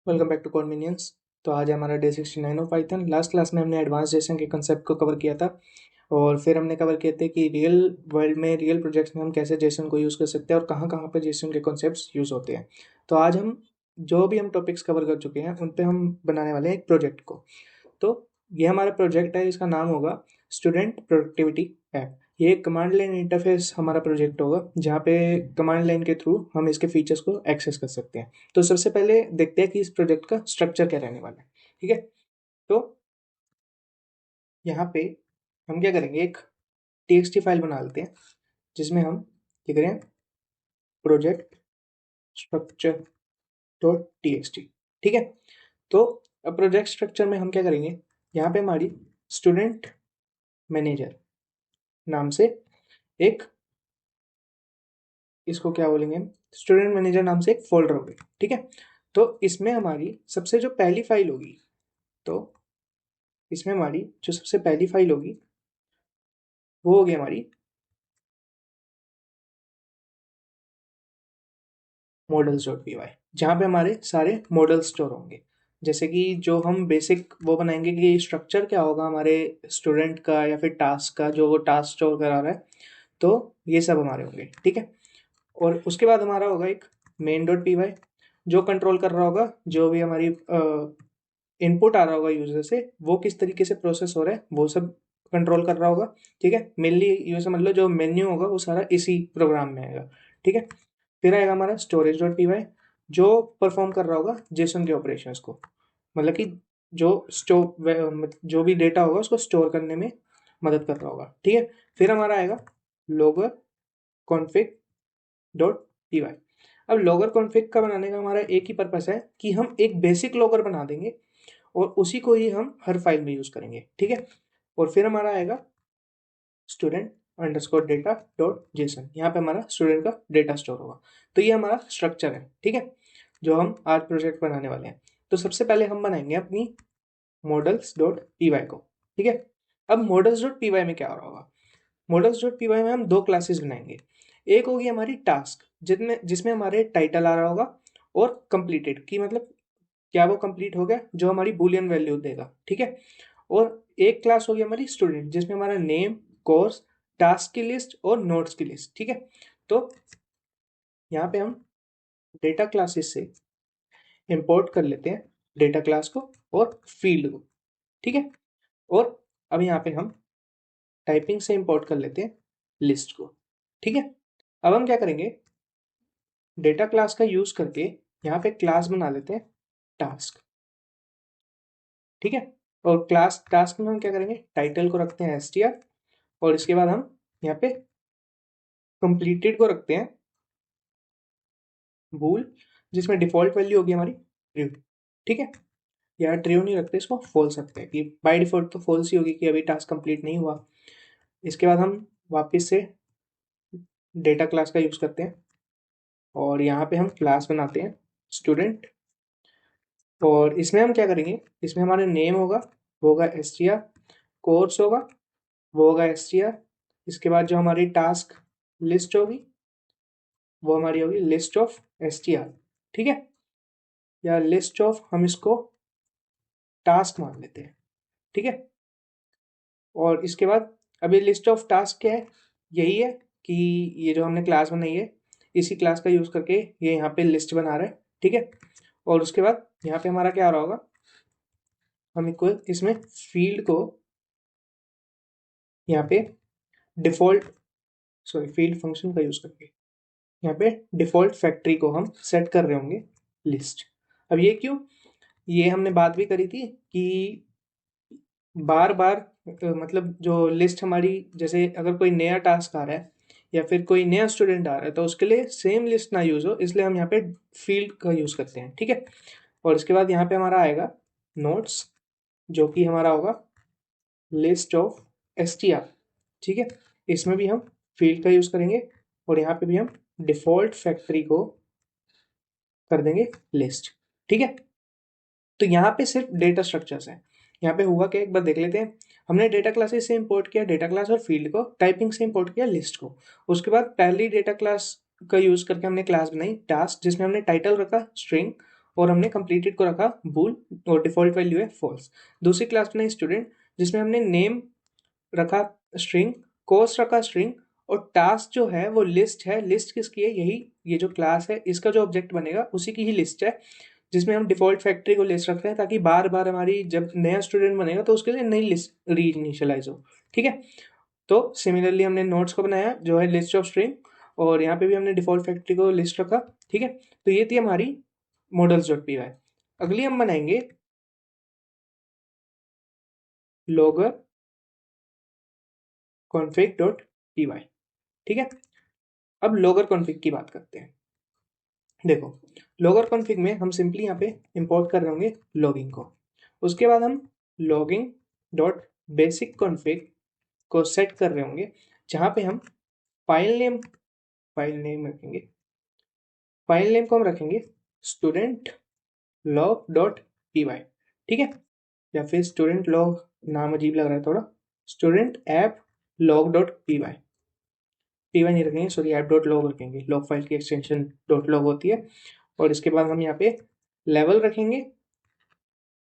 Welcome back to convenience. तो आज हमारा day 69 of Python. Last class में हमने एडवांस जेसन के कंसेप्ट को कवर किया था और फिर हमने कवर किए थे कि रियल वर्ल्ड में रियल प्रोजेक्ट्स में हम कैसे जेसन को यूज़ कर सकते हैं और कहाँ कहाँ पर जेसन के कॉन्सेप्ट्स यूज़ होते हैं। तो आज हम जो भी हम टॉपिक्स कवर कर चुके हैं उन पे हम बनाने वाले हैं एक प्रोजेक्ट को। तो ये हमारा प्रोजेक्ट है, इसका नाम होगा स्टूडेंट प्रोडक्टिविटी ऐप। ये एक कमांड लाइन इंटरफेस हमारा प्रोजेक्ट होगा जहाँ पे कमांड लाइन के थ्रू हम इसके फीचर्स को एक्सेस कर सकते हैं। तो सबसे पहले देखते हैं कि इस प्रोजेक्ट का स्ट्रक्चर क्या रहने वाला है। ठीक है, तो यहाँ पे हम क्या करेंगे, एक टीएक्सटी फाइल बना लेते हैं जिसमें हम लिख रहे हैं प्रोजेक्ट स्ट्रक्चर डॉट टीएक्सटी। ठीक है, तो अब प्रोजेक्ट स्ट्रक्चर में हम क्या करेंगे, यहाँ पे हमारी स्टूडेंट मैनेजर नाम से एक, इसको क्या बोलेंगे, स्टूडेंट मैनेजर नाम से एक फोल्डर होगी। ठीक है, तो इसमें हमारी सबसे जो पहली फाइल होगी, तो इसमें हमारी जो सबसे पहली फाइल होगी वो होगी हमारी मॉडल्स डॉट पी वाई, जहाँ पे हमारे सारे मॉडल स्टोर होंगे। जैसे कि जो हम बेसिक वो बनाएंगे कि स्ट्रक्चर क्या होगा हमारे स्टूडेंट का या फिर टास्क का, जो वो टास्क स्टोर करा रहा है, तो ये सब हमारे होंगे। ठीक है, और उसके बाद हमारा होगा एक मेन डॉट पी वाई, जो कंट्रोल कर रहा होगा जो भी हमारी इनपुट आ रहा होगा यूजर से, वो किस तरीके से प्रोसेस हो रहा है वो सब कंट्रोल कर रहा होगा। ठीक है, मेनली ये समझ लो जो मेन्यू होगा वो सारा इसी प्रोग्राम में आएगा। ठीक है, फिर आएगा हमारा स्टोरेज डॉट पी वाई, जो परफॉर्म कर रहा होगा जेसन के ऑपरेशंस को, मतलब कि जो जो भी डेटा होगा उसको स्टोर करने में मदद कर रहा होगा। ठीक है, फिर हमारा आएगा Logar config dot P Y. अब लॉगर कॉन्फ़िग का बनाने का हमारा एक ही पर्पस है कि हम एक बेसिक लॉगर बना देंगे और उसी को ही हम हर फाइल में यूज करेंगे। ठीक है, और फिर हमारा आएगा student underscore data dot JSON, यहाँ पे हमारा स्टूडेंट का डेटा स्टोर होगा। तो ये हमारा स्ट्रक्चर है। ठीक है, जो हम आज प्रोजेक्ट बनाने वाले हैं। तो सबसे पहले हम बनाएंगे अपनी मॉडल्स डॉट पी वाई को। ठीक है, अब मॉडल्स डॉट पी वाई में क्या हो रहा होगा, मॉडल्स डॉट पी वाई में हम दो क्लासेस बनाएंगे। एक होगी हमारी टास्क, जिसमें जिसमें हमारे टाइटल आ रहा होगा, और कंप्लीटेड की मतलब क्या वो कंप्लीट हो गया, जो हमारी बूलियन वैल्यू देगा। ठीक है, और एक क्लास होगी हमारी स्टूडेंट, जिसमें हमारा नेम, कोर्स, टास्क की लिस्ट और नोट्स की लिस्ट। ठीक है, तो यहाँ पे हम डेटा क्लासेस से इंपोर्ट कर लेते हैं डेटा क्लास को और फील्ड को। ठीक है, और अब यहाँ पे हम टाइपिंग से इंपोर्ट कर लेते हैं लिस्ट को। ठीक है, अब हम क्या करेंगे, डेटा क्लास का यूज करके यहाँ पे क्लास बना लेते हैं टास्क। ठीक है, और क्लास टास्क में हम क्या करेंगे, टाइटल को रखते हैं str, और इसके बाद हम यहाँ पे कंप्लीटेड को रखते हैं बूल, जिसमें डिफॉल्ट वैल्यू होगी हमारी ट्रू। ठीक है, या ट्रू नहीं रखते, इसको फॉल्स रखते हैं कि बाय डिफॉल्ट तो फॉल्स ही होगी कि अभी टास्क कंप्लीट नहीं हुआ। इसके बाद हम वापस से डेटा क्लास का यूज करते हैं और यहाँ पे हम क्लास बनाते हैं स्टूडेंट, और इसमें हम क्या करेंगे, इसमें हमारा नेम होगा, वो होगा str, कोर्स होगा, वो होगा str, इसके बाद जो हमारी टास्क लिस्ट होगी वो हमारी होगी लिस्ट ऑफ str। ठीक है, या लिस्ट ऑफ, हम इसको टास्क मान लेते हैं। ठीक है, और इसके बाद अभी लिस्ट ऑफ टास्क क्या है, यही है कि ये जो हमने क्लास बनाई है इसी क्लास का यूज करके ये यहाँ पे लिस्ट बना रहा है। ठीक है, और उसके बाद यहाँ पे हमारा क्या आ रहा होगा, हम इक्वल इसमें फील्ड को यहाँ पे डिफॉल्ट, सॉरी फील्ड फंक्शन का यूज करके यहाँ पे डिफॉल्ट फैक्ट्री को हम सेट कर रहे होंगे लिस्ट। अब ये क्यों, ये हमने बात भी करी थी कि बार बार मतलब जो लिस्ट हमारी, जैसे अगर कोई नया टास्क आ रहा है या फिर कोई नया स्टूडेंट आ रहा है तो उसके लिए सेम लिस्ट ना यूज हो, इसलिए हम यहाँ पे फील्ड का यूज करते हैं। ठीक है, और इसके बाद यहाँ पे हमारा आएगा नोट्स, जो कि हमारा होगा लिस्ट ऑफ str। ठीक है, इसमें भी हम फील्ड का यूज करेंगे और यहाँ पे भी हम डिफॉल्ट फैक्ट्री को कर देंगे लिस्ट। ठीक है, तो यहाँ पे सिर्फ डेटा स्ट्रक्चर्स हैं। यहाँ पे हुआ क्या, एक बार देख लेते हैं। हमने डेटा क्लासेस से इंपोर्ट किया डेटा क्लास और फील्ड को, टाइपिंग से इंपोर्ट किया लिस्ट को। उसके बाद पहली डेटा क्लास का यूज करके हमने क्लास बनाई टास्क, जिसमें हमने टाइटल रखा स्ट्रिंग और हमने कंप्लीटेड को रखा बूल और डिफॉल्ट वैल्यू है फॉल्स। दूसरी क्लास बनाई स्टूडेंट, जिसमें हमने नेम रखा स्ट्रिंग, कोर्स रखा स्ट्रिंग, और टास्क जो है वो लिस्ट है। लिस्ट किसकी है? यही ये जो क्लास है इसका जो ऑब्जेक्ट बनेगा उसी की ही लिस्ट है, जिसमें हम डिफॉल्ट फैक्ट्री को लिस्ट रख रहे हैं ताकि बार बार हमारी जब नया स्टूडेंट बनेगा तो उसके लिए नई लिस्ट री इनिशियलाइज हो। ठीक है, तो सिमिलरली हमने नोट्स को बनाया जो है लिस्ट ऑफ स्ट्रिंग, और यहाँ पे भी हमने डिफॉल्ट फैक्ट्री को लिस्ट रखा। ठीक है, तो ये थी हमारी मॉडल्स डॉट पी वाई। अगली हम बनाएंगे logger config dot P Y. ठीक है, अब लॉगर कॉन्फिग की बात करते हैं। देखो, लॉगर कॉन्फिग में हम सिंपली यहाँ पे इंपोर्ट कर रहे होंगे लॉगिंग को। उसके बाद हम लॉगिंग डॉट बेसिक कॉन्फिग को सेट कर रहे होंगे, जहाँ पे हम फाइल नेम रखेंगे। फाइल नेम को हम रखेंगे student log dot P Y. ठीक है, या फिर स्टूडेंट लॉग, नाम अजीब लग रहा है थोड़ा, student app log dot P Y. P Y नहीं रखेंगे, सॉरी, ऐप डॉट लॉग रखेंगे। लॉग फाइल की एक्सटेंशन डॉट लॉग होती है। और इसके बाद हम यहाँ पे लेवल रखेंगे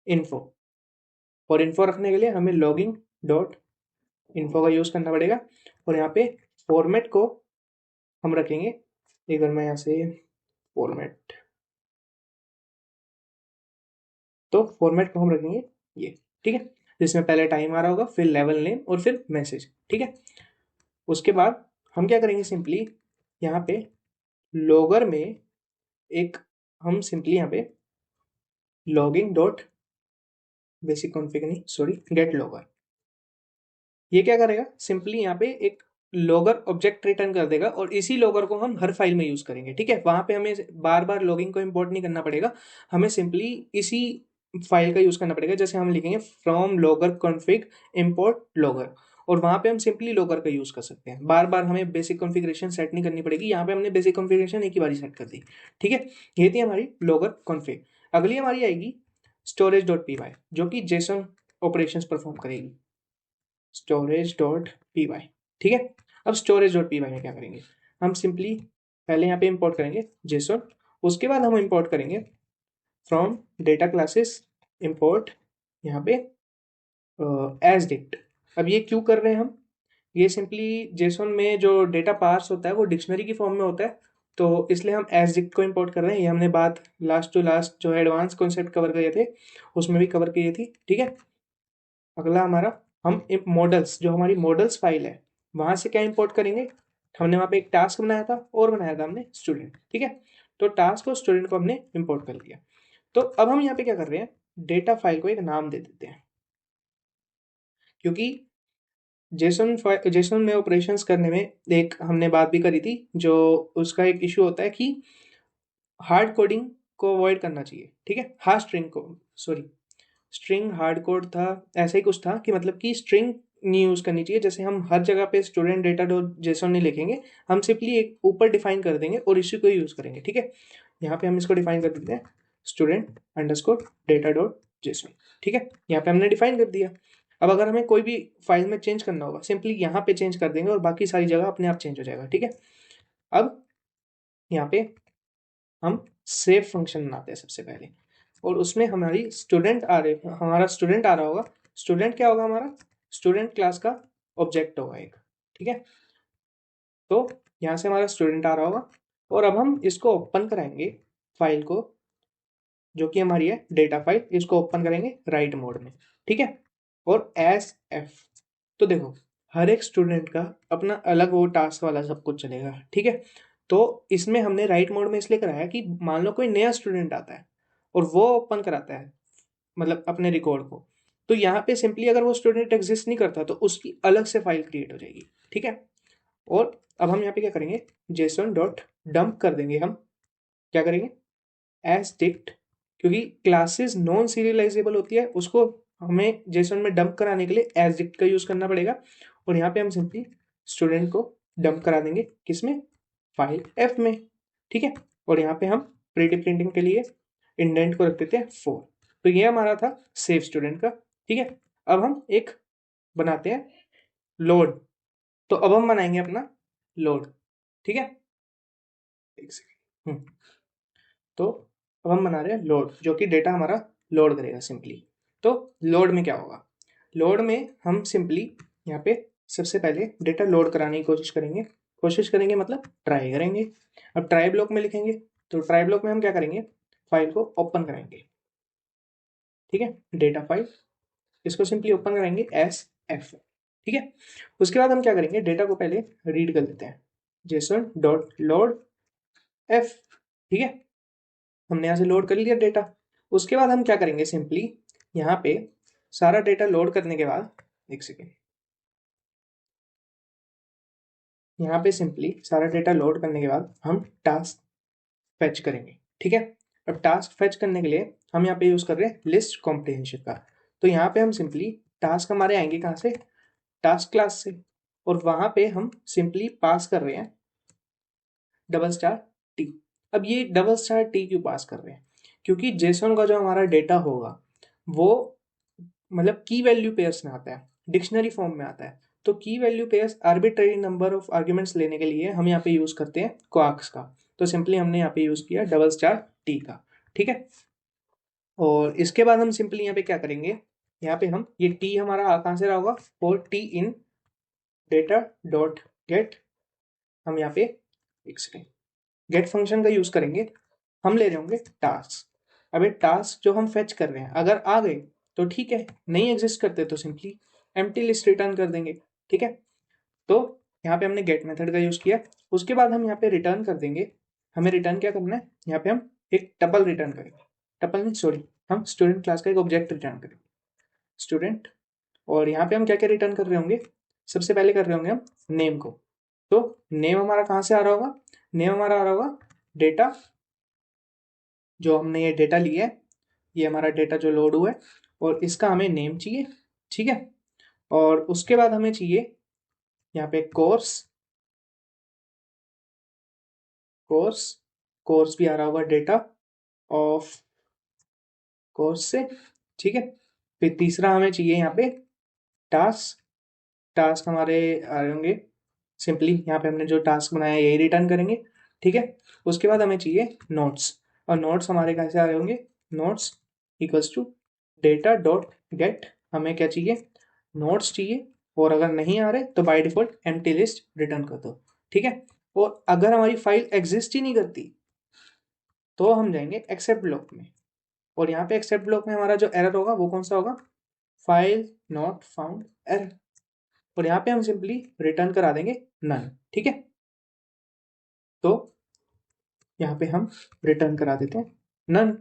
इन्फो, और इन्फो रखने के लिए हमें लॉगिंग डॉट इन्फो का यूज़ करना पड़ेगा। और यहाँ पे फॉर्मेट को हम रखेंगे, अगर मैं यहाँ से फॉर्मेट, तो फॉर्मेट को हम रखेंगे ये। ठीक है, जिसमें पहले टाइम आ रहा होगा, फिर लेवल नेम और फिर मैसेज। ठीक है, उसके बाद हम क्या करेंगे, सिंपली यहाँ पे लॉगर में एक, हम सिंपली यहाँ पे लॉगिंग डॉट बेसिक कॉन्फिग नहीं, सॉरी, गेट लॉगर, ये क्या करेगा, सिंपली यहाँ पे एक लॉगर ऑब्जेक्ट रिटर्न कर देगा, और इसी लॉगर को हम हर फाइल में यूज करेंगे। ठीक है, वहां पे हमें बार बार लॉगिंग को इंपोर्ट नहीं करना पड़ेगा, हमें सिंपली इसी फाइल का यूज करना पड़ेगा। जैसे हम लिखेंगे from logger config import logger, और वहां पे हम सिंपली लॉगर का यूज कर सकते हैं। बार बार हमें बेसिक कॉन्फ़िगरेशन सेट नहीं करनी पड़ेगी, यहाँ पे हमने बेसिक कॉन्फ़िगरेशन एक ही बार सेट कर दी। ठीक है, ये थी हमारी लॉगर कॉन्फिग। अगली हमारी आएगी स्टोरेज डॉट पी वाई, जो कि जेसन ऑपरेशंस परफॉर्म करेगी, स्टोरेज डॉट पी वाई। ठीक है, अब स्टोरेज डॉट पी वाई में क्या करेंगे, हम सिंपली पहले यहाँ पे इंपोर्ट करेंगे जेसन, उसके बाद हम इंपोर्ट करेंगे फ्रॉम डेटा क्लासेस इंपोर्ट यहाँ पे एज डिक्ट। अब ये क्यों कर रहे हैं हम, ये सिंपली जेसन में जो डेटा पार्स होता है वो डिक्शनरी की फॉर्म में होता है, तो इसलिए हम एज डिक्ट को इंपोर्ट कर रहे हैं। ये हमने बात लास्ट टू लास्ट जो एडवांस कॉन्सेप्ट कवर किए थे उसमें भी कवर किए थी। ठीक है, अगला हमारा, हम मॉडल्स, जो हमारी मॉडल्स फाइल है वहां से क्या इंपोर्ट करेंगे, हमने वहां पे एक टास्क बनाया था और बनाया था हमने स्टूडेंट। ठीक है, तो टास्क और स्टूडेंट को हमने इंपोर्ट कर लिया। तो अब हम यहाँ पे क्या कर रहे हैं, डेटा फाइल को एक नाम दे देते हैं, क्योंकि जेसन में ऑपरेशंस करने में एक हमने बात भी करी थी, जो उसका एक इशू होता है कि हार्ड कोडिंग को अवॉइड करना चाहिए। ठीक है, हार्ड स्ट्रिंग को, सॉरी, स्ट्रिंग हार्ड कोड था, ऐसा ही कुछ था कि मतलब कि स्ट्रिंग नहीं यूज करनी चाहिए। जैसे हम हर जगह पे स्टूडेंट डेटा डॉट जेसन नहीं लिखेंगे, हम सिंपली एक ऊपर डिफाइन कर देंगे और इसी को यूज करेंगे। ठीक है, यहाँ पे हम इसको डिफाइन कर देते हैं student underscore data dot JSON. ठीक है, यहाँ पे हमने डिफाइन कर दिया। अब अगर हमें कोई भी फाइल में चेंज करना होगा, सिंपली यहाँ पे चेंज कर देंगे और बाकी सारी जगह अपने आप चेंज हो जाएगा। ठीक है, अब यहाँ पे हम सेव फंक्शन बनाते हैं सबसे पहले, और उसमें हमारा स्टूडेंट आ रहा होगा। स्टूडेंट क्या होगा, हमारा स्टूडेंट क्लास का ऑब्जेक्ट होगा एक। ठीक है, तो यहाँ से हमारा स्टूडेंट आ रहा होगा, और अब हम इसको ओपन कराएंगे फाइल को, जो कि हमारी है डेटा फाइल, इसको ओपन करेंगे राइट मोड में। ठीक है, और एस एफ, तो देखो हर एक स्टूडेंट का अपना अलग वो टास्क वाला सब कुछ चलेगा। ठीक है, तो इसमें हमने राइट मोड में इसलिए कराया कि मान लो कोई नया स्टूडेंट आता है और वो ओपन कराता है मतलब अपने रिकॉर्ड को, तो यहाँ पे सिंपली अगर वो स्टूडेंट एग्जिस्ट नहीं करता तो उसकी अलग से फाइल क्रिएट हो जाएगी। ठीक है, और अब हम यहाँ पे क्या करेंगे, जेसन डॉट डंप कर देंगे। हम क्या करेंगे, एज डिक्ट, क्योंकि क्लासेस नॉन सीरियलाइजेबल होती है, उसको हमें जेसन में डंप कराने के लिए एज डिक्ट का यूज करना पड़ेगा। और यहाँ पे हम सिंपली स्टूडेंट को डंप करा देंगे किसमें, फाइल एफ में। ठीक है, और यहाँ पे हम प्रीटी प्रिंटिंग के लिए इंडेंट को रख देते हैं 4। तो ये हमारा था सेव स्टूडेंट का। ठीक है, अब हम एक बनाते हैं लोड, तो अब हम बनाएंगे अपना लोड। ठीक है, एक सेकेंड। तो अब हम बना रहे हैं लोड, जो कि डेटा हमारा लोड करेगा सिंपली। तो लोड में क्या होगा, लोड में हम सिंपली यहाँ पे सबसे पहले डेटा लोड कराने की कोशिश करेंगे मतलब ट्राई करेंगे। अब ट्राई ब्लॉक में लिखेंगे, तो ट्राई ब्लॉक में हम क्या करेंगे, फाइल को ओपन करेंगे, ठीक है, डेटा फाइल, इसको सिंपली ओपन करेंगे एस एफ, ठीक है। उसके बाद हम क्या करेंगे, डेटा को पहले रीड कर लेते हैं, जेसन डॉट लोड एफ, ठीक है, हमने यहाँ से लोड कर लिया डेटा। उसके बाद हम क्या करेंगे, सिंपली यहाँ पे सारा डेटा लोड करने के बाद, एक सेकेंड, यहाँ पे सिंपली सारा डेटा लोड करने के बाद हम टास्क फेच करेंगे, ठीक है। अब टास्क फेच करने के लिए हम यहाँ पे यूज कर रहे हैं लिस्ट कॉम्प्रिहेंशन का। तो यहाँ पे हम सिंपली टास्क हमारे आएंगे कहाँ से, टास्क क्लास से, और वहां पे हम सिंपली पास कर रहे हैं डबल स्टार टी। अब ये डबल स्टार टी क्यों पास कर रहे हैं, क्योंकि जेसन का जो हमारा डेटा होगा वो मतलब की वैल्यू पेयर्स में आता है, डिक्शनरी फॉर्म में आता है। तो की value pairs arbitrary number of arguments लेने के लिए हम यहाँ पे यूज करते हैं क्वार्क्स का। तो सिंपली हमने यहाँ पे यूज किया डबल स्टार टी का, ठीक है। और इसके बाद हम सिंपली यहाँ पे क्या करेंगे, यहाँ पे हम ये टी हमारा कहाँ से रहा होगा, और टी इन डेटा डॉट गेट, हम यहाँ पे एक सेकेंड गेट फंक्शन का यूज करेंगे। हम ले रहे होंगे टास्क। अब ये टास्क जो हम फेच कर रहे हैं अगर आ गए तो ठीक है, नहीं एग्जिस्ट करते तो सिंपली एम्प्टी लिस्ट रिटर्न कर देंगे, ठीक है। तो यहाँ पे हमने गेट मेथड का यूज किया। उसके बाद हम यहाँ पे रिटर्न कर देंगे, हमें रिटर्न क्या करना है, यहाँ पे हम एक टपल रिटर्न करेंगे, टपल नहीं सॉरी, हम स्टूडेंट क्लास का एक ऑब्जेक्ट रिटर्न करेंगे, स्टूडेंट। और यहाँ पे हम क्या क्या रिटर्न कर रहे होंगे, सबसे पहले कर रहे होंगे हम नेम को। तो नेम हमारा कहाँ से आ रहा होगा, नेम हमारा आ रहा होगा डेटा, जो हमने ये डेटा लिया है, ये हमारा डेटा जो लोड हुआ है, और इसका हमें नेम चाहिए, ठीक है। और उसके बाद हमें चाहिए यहाँ पे कोर्स, कोर्स, कोर्स भी आ रहा होगा डेटा ऑफ कोर्स से, ठीक है। फिर तीसरा हमें चाहिए यहाँ पे टास्क, टास्क हमारे आ रहे होंगे, सिंपली यहाँ पे हमने जो टास्क बनाया है यही रिटर्न करेंगे, ठीक है। उसके बाद हमें चाहिए नोट्स, और नोट्स हमारे कैसे आ रहे होंगे, notes equals to data dot get, हमें क्या चाहिए, नोट्स चाहिए। और अगर नहीं आ रहे तो by default empty list return कर दो, ठीक है। और अगर हमारी फाइल एग्जिस्ट ही नहीं करती तो हम जाएंगे एक्सेप्ट ब्लॉक में, और यहाँ पे एक्सेप्ट ब्लॉक में हमारा जो एरर होगा वो कौन सा होगा, फाइल नॉट फाउंड एरर, और यहाँ पे हम सिंपली रिटर्न करा देंगे नन, ठीक है। तो यहाँ पे हम रिटर्न करा देते हैं नन,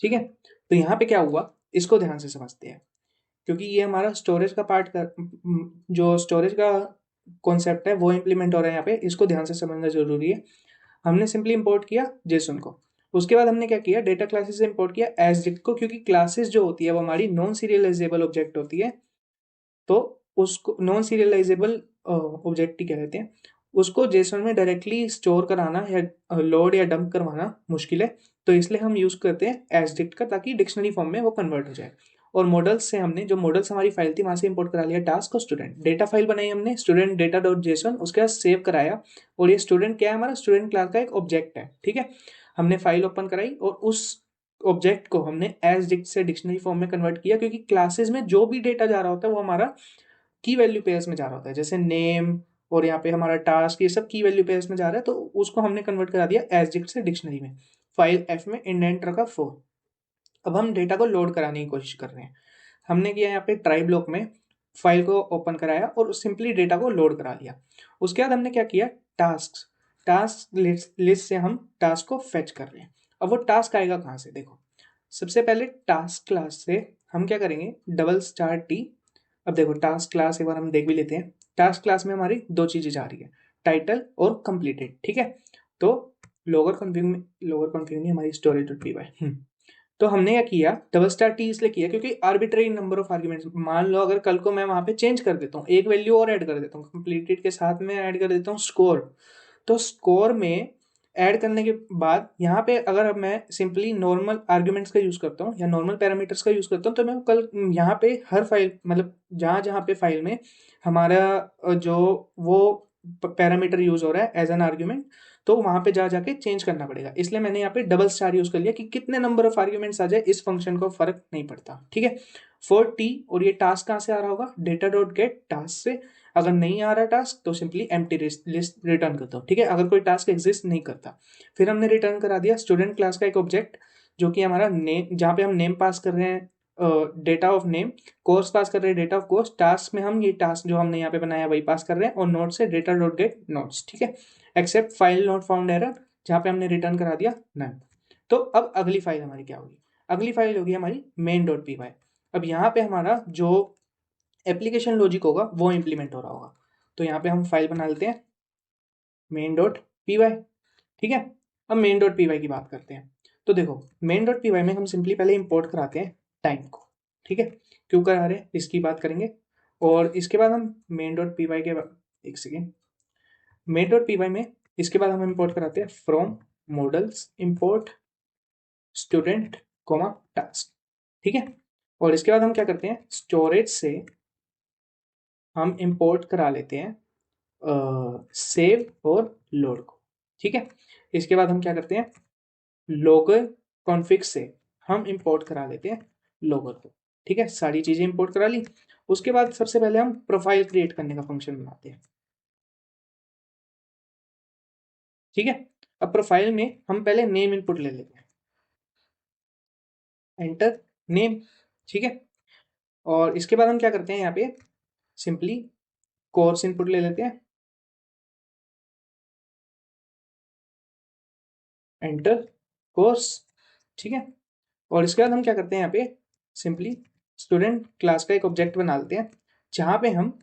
ठीक है। तो यहाँ पे क्या हुआ, इसको ध्यान से समझते हैं, क्योंकि ये हमारा स्टोरेज का पार्ट का जो स्टोरेज का कॉन्सेप्ट है वो इम्प्लीमेंट हो रहा है यहाँ पे, इसको ध्यान से समझना जरूरी है। हमने सिंपली इंपोर्ट किया जेसन को, उसके बाद हमने क्या किया, डेटा क्लासेस से इंपोर्ट किया एसडिक्ट को, क्योंकि क्लासेस जो होती है वो हमारी नॉन सीरियलाइजेबल ऑब्जेक्ट होती है। तो उसको नॉन सीरियलाइजेबल ऑब्जेक्ट ही कह देते हैं, उसको जेसन में डायरेक्टली स्टोर कराना या लोड या डंप करवाना मुश्किल है। तो इसलिए हम यूज करते हैं एसडिक्ट का, ताकि डिक्शनरी फॉर्म में वो कन्वर्ट हो जाए। और मॉडल्स से हमने जो मॉडल्स हमारी फाइल थी वहां से इंपोर्ट करा लिया टास्क और स्टूडेंट, डेटा फाइल बनाई हमने स्टूडेंट डेटा डॉट जेसन, उसके बाद सेव कराया। और ये स्टूडेंट क्या है, हमारा स्टूडेंट क्लास का एक ऑब्जेक्ट है, ठीक है। हमने फाइल ओपन कराई और उस ऑब्जेक्ट को हमने एज डिक्ट से डिक्शनरी फॉर्म में कन्वर्ट किया, क्योंकि क्लासेस में जो भी डेटा जा रहा होता है वो हमारा की वैल्यू पेयर्स में जा रहा होता है, जैसे नेम और यहाँ पे हमारा टास्क, ये सब की वैल्यू पेयर्स में जा रहा है। तो उसको हमने कन्वर्ट करा दिया एज डिक्ट से डिक्शनरी में, फाइल एफ में इंडेंट रखा 4। अब हम डेटा को लोड कराने की कोशिश कर रहे हैं, हमने किया यहाँ पे ट्राई ब्लॉक में फाइल को ओपन कराया और सिंपली डेटा को लोड करा लिया। उसके बाद हमने क्या किया, टास्क, टास्क लिस्ट से हम टास्क को फेच कर रहे हैं। अब वो टास्क आएगा कहाँ से, देखो सबसे पहले टास्क क्लास से हम क्या करेंगे, डबल स्टार टी। अब देखो टास्क क्लास एक बार हम देख भी लेते हैं, टास्क क्लास में हमारी दो चीजें जा रही है, टाइटल और कंप्लीटेड, ठीक है। तो लोअर कॉन्फिग में, लोअर कॉन्फिग नहीं, हमारी स्टोरेज डॉट पी वाई। तो हमने क्या किया, डबल स्टार टी इसलिए किया क्योंकि आर्बिट्रेरी नंबर ऑफ आर्ग्यूमेंट्स, मान लो अगर कल को मैं वहां पे चेंज कर देता हूँ, एक वैल्यू और ऐड कर देता हूँ, कंप्लीटेड के साथ में ऐड कर देता हूँ स्कोर। तो स्कोर में ऐड करने के बाद यहाँ पे अगर मैं सिंपली नॉर्मल आर्ग्यूमेंट्स का यूज करता हूँ या नॉर्मल पैरामीटर्स का यूज करता हूँ, तो मैं कल यहाँ पे हर फाइल मतलब जहाँ जहाँ पे फाइल में हमारा जो वो पैरामीटर यूज हो रहा है एज एन आर्ग्यूमेंट, तो वहां पे जा जाके चेंज करना पड़ेगा, इसलिए मैंने यहाँ पे डबल स्टार यूज कर लिया कि कितने नंबर ऑफ आर्ग्यूमेंट्स आ जाए इस फंक्शन को फर्क नहीं पड़ता, ठीक है। फॉर टी, और ये टास्क कहाँ से आ रहा होगा, डेटा डॉट गेट टास्क से। अगर नहीं आ रहा टास्क तो सिंपली एम्प्टी लिस्ट रिटर्न कर दो, ठीक है, अगर कोई टास्क एग्जिस्ट नहीं करता। फिर हमने रिटर्न करा दिया स्टूडेंट क्लास का एक ऑब्जेक्ट, जो कि हमारा नेम, जहाँ पे हम नेम पास कर रहे हैं, data of name, course pass कर रहे हैं डेटा ऑफ कोर्स, टास्क में हम ये टास्क जो हमने यहाँ पे बनाया वही पास कर रहे हैं, और नोट से डेटा डॉट गेट नोट्स, ठीक है। Except file not found error, जहाँ पे हमने रिटर्न करा दिया नन। तो अब अगली फाइल हमारी क्या होगी, अगली फाइल होगी हमारी मेन डॉट पी वाई। अब यहाँ पे हमारा जो एप्लीकेशन लॉजिक होगा वो इंप्लीमेंट हो रहा होगा। तो यहाँ पे हम फाइल बना लेते हैं मेन डॉट पी वाई, ठीक है। अब मेन डॉट पी वाई की बात करते हैं। तो देखो मेन डॉट पी वाई में हम सिंपली पहले इंपोर्ट कराते हैं टाइम को, ठीक है। क्यों करा रहे हैं इसकी बात करेंगे, और इसके बाद हम मेन डॉट पी वाई के एक second, main dot P Y में इसके बाद हम इंपोर्ट कराते हैं from models import student comma task, ठीक है। और इसके बाद हम क्या करते हैं, स्टोरेज से हम इंपोर्ट करा लेते हैं सेव और लोड को, ठीक है। इसके बाद हम क्या करते हैं, लोगर कॉन्फिग से हम इंपोर्ट करा लेते हैं लोगर को, ठीक है। सारी चीजें इंपोर्ट करा ली। उसके बाद सबसे पहले हम प्रोफाइल क्रिएट करने का फंक्शन बनाते हैं, ठीक है। अब प्रोफाइल में हम पहले नेम इनपुट ले लेते हैं, एंटर नेम, ठीक है। और इसके बाद हम क्या करते हैं, यहाँ पे सिंपली कोर्स इनपुट ले लेते हैं, एंटर कोर्स, ठीक है। और इसके बाद हम क्या करते हैं, यहाँ पे सिंपली स्टूडेंट क्लास का एक ऑब्जेक्ट बना लेते हैं, जहां पे हम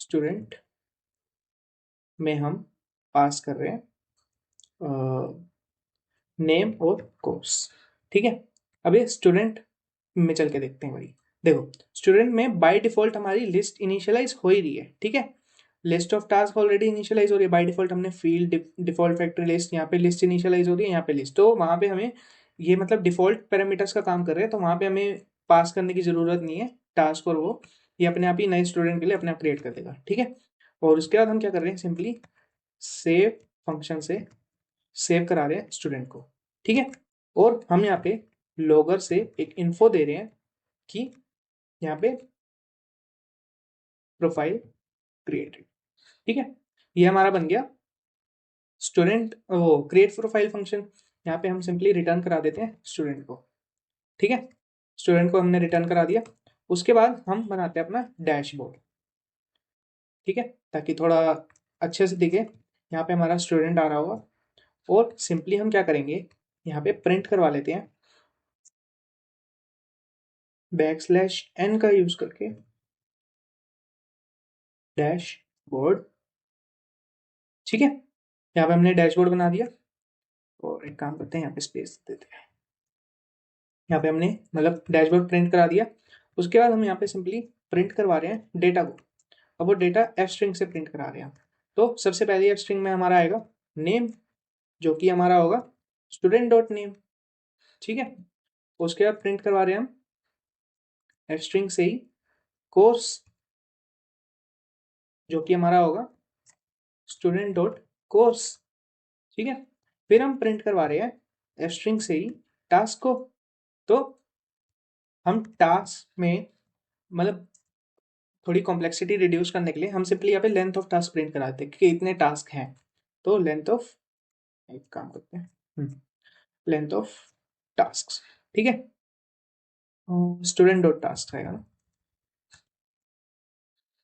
स्टूडेंट में हम पास कर रहे हैं नेम और कोर्स, ठीक है। अब ये स्टूडेंट में चल के देखते हैं भाई। देखो स्टूडेंट में बाय डिफॉल्ट हमारी लिस्ट इनिशियलाइज हो ही रही है, ठीक है। List of task already initialize हो रही है बाय डिफॉल्ट, हमने फील्ड डिफॉल्ट फैक्ट्री लिस्ट, यहाँ पे लिस्ट इनिशियलाइज हो रही है, यहाँ पे लिस्ट, तो वहाँ पे हमें ये मतलब डिफॉल्ट पैरामीटर्स का काम कर रहे हैं, तो वहाँ पे हमें पास करने की जरूरत नहीं है टास्क, और वो ये अपने आप ही नए स्टूडेंट के लिए अपने आप क्रिएट कर देगा, ठीक है। और उसके बाद हम क्या कर रहे हैं, सिंपली सेव फंक्शन से सेव करा रहे हैं स्टूडेंट को, ठीक है। और हम यहाँ पे लॉगर से एक इन्फो दे रहे हैं कि यहाँ पे प्रोफाइल क्रिएटेड, ठीक है। ये हमारा बन गया स्टूडेंट, वो क्रिएट प्रोफाइल फंक्शन। यहाँ पे हम सिंपली रिटर्न करा देते हैं स्टूडेंट को, ठीक है। स्टूडेंट को हमने रिटर्न करा दिया। उसके बाद हम बनाते हैं अपना डैशबोर्ड, ठीक है, ताकि थोड़ा अच्छे से दिखे। यहाँ पे हमारा स्टूडेंट आ रहा होगा, और सिंपली हम क्या करेंगे, यहाँ पे प्रिंट करवा लेते हैं \n का यूज करके डैशबोर्ड, ठीक है। यहाँ पे हमने डैशबोर्ड बना दिया, और एक काम करते हैं यहाँ पे स्पेस देते हैं, यहाँ पे हमने मतलब डैशबोर्ड प्रिंट करा दिया। उसके बाद हम यहाँ पे सिंपली प्रिंट करवा रहे हैं डेटा को। अब वो डेटा एफ स्ट्रिंग से प्रिंट करा रहे हैं, तो सबसे पहले एफ स्ट्रिंग में हमारा आएगा नेम, जो कि हमारा होगा स्टूडेंट डॉट नेम, ठीक है। उसके बाद प्रिंट करवा रहे हैं हम एफ स्ट्रिंग से ही कोर्स, जो कि हमारा होगा स्टूडेंट डॉट कोर्स, ठीक है। फिर हम प्रिंट करवा रहे हैं एफ स्ट्रिंग से ही टास्क को। तो हम टास्क में मतलब थोड़ी कॉम्प्लेक्सिटी रिड्यूस करने के लिए हम सिंपली यहाँ पे लेंथ ऑफ टास्क प्रिंट कराते हैं, क्योंकि इतने टास्क हैं, तो लेंथ ऑफ, एक काम करते हैं लेंथ ऑफ टास्क, ठीक है। स्टूडेंट डॉट टास्क रहेगा ना,